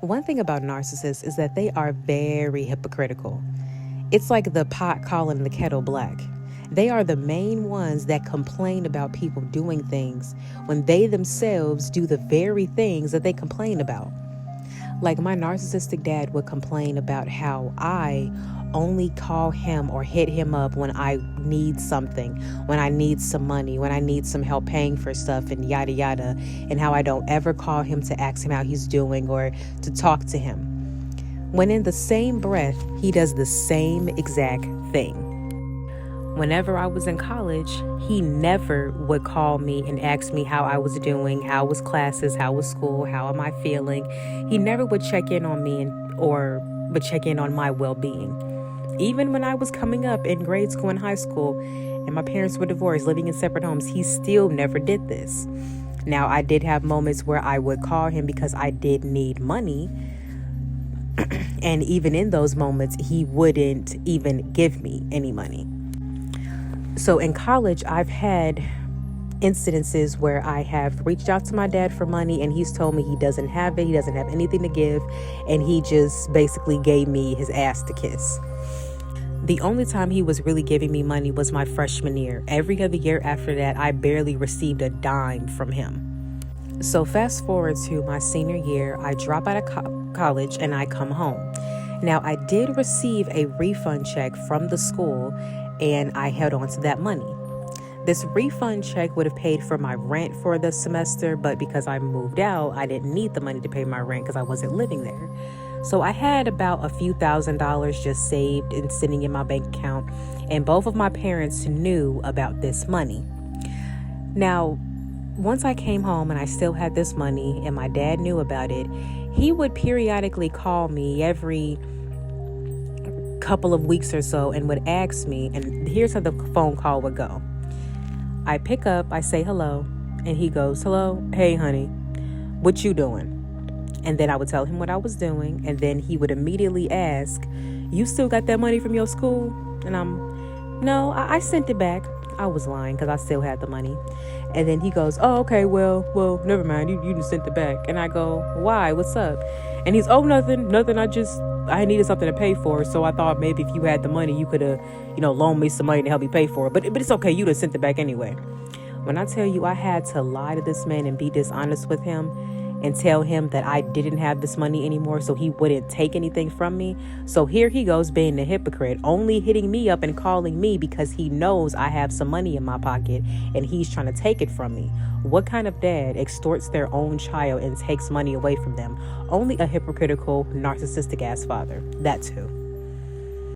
One thing about narcissists is that they are very hypocritical. It's like the pot calling the kettle black. They are the main ones that complain about people doing things when they themselves do the very things that they complain about. Like my narcissistic dad would complain about how I only call him or hit him up when I need something, when I need some money, when I need some help paying for stuff and yada yada, and how I don't ever call him to ask him how he's doing or to talk to him. When in the same breath, he does the same exact thing. Whenever I was in college, he never would call me and ask me how I was doing, how was classes, how was school, how am I feeling. He never would check in on me or would check in on my well-being. Even when I was coming up in grade school and high school and my parents were divorced, living in separate homes, he still never did this. Now, I did have moments where I would call him because I did need money. And even in those moments, he wouldn't even give me any money. So in college, I've had incidences where I have reached out to my dad for money and he's told me he doesn't have it. He doesn't have anything to give. And he just basically gave me his ass to kiss. The only time he was really giving me money was my freshman year. Every other year after that, I barely received a dime from him. So fast forward to my senior year, I drop out of college and I come home. Now, I did receive a refund check from the school and I held on to that money. This refund check would have paid for my rent for the semester, but because I moved out, I didn't need the money to pay my rent because I wasn't living there. So I had about a few $1,000s just saved and sitting in my bank account, and both of my parents knew about this money. Now, once I came home and I still had this money and my dad knew about it, he would periodically call me every couple of weeks or so and would ask me, and here's how the phone call would go. I pick up, I say hello, and he goes, hello, hey honey, what you doing? And then I would tell him what I was doing, and then he would immediately ask, you still got that money from your school? And no, I sent it back. I was lying because I still had the money. And then he goes, oh, okay, well, never mind. You just sent it back. And I go, why? What's up? And he's, oh, nothing. I needed something to pay for. So I thought maybe if you had the money, you could have, loaned me some money to help me pay for it. But it's okay. You just sent it back anyway. When I tell you I had to lie to this man and be dishonest with him and tell him that I didn't have this money anymore so he wouldn't take anything from me. So here he goes being a hypocrite, only hitting me up and calling me because he knows I have some money in my pocket and he's trying to take it from me. What kind of dad extorts their own child and takes money away from them? Only a hypocritical, narcissistic ass father. That too.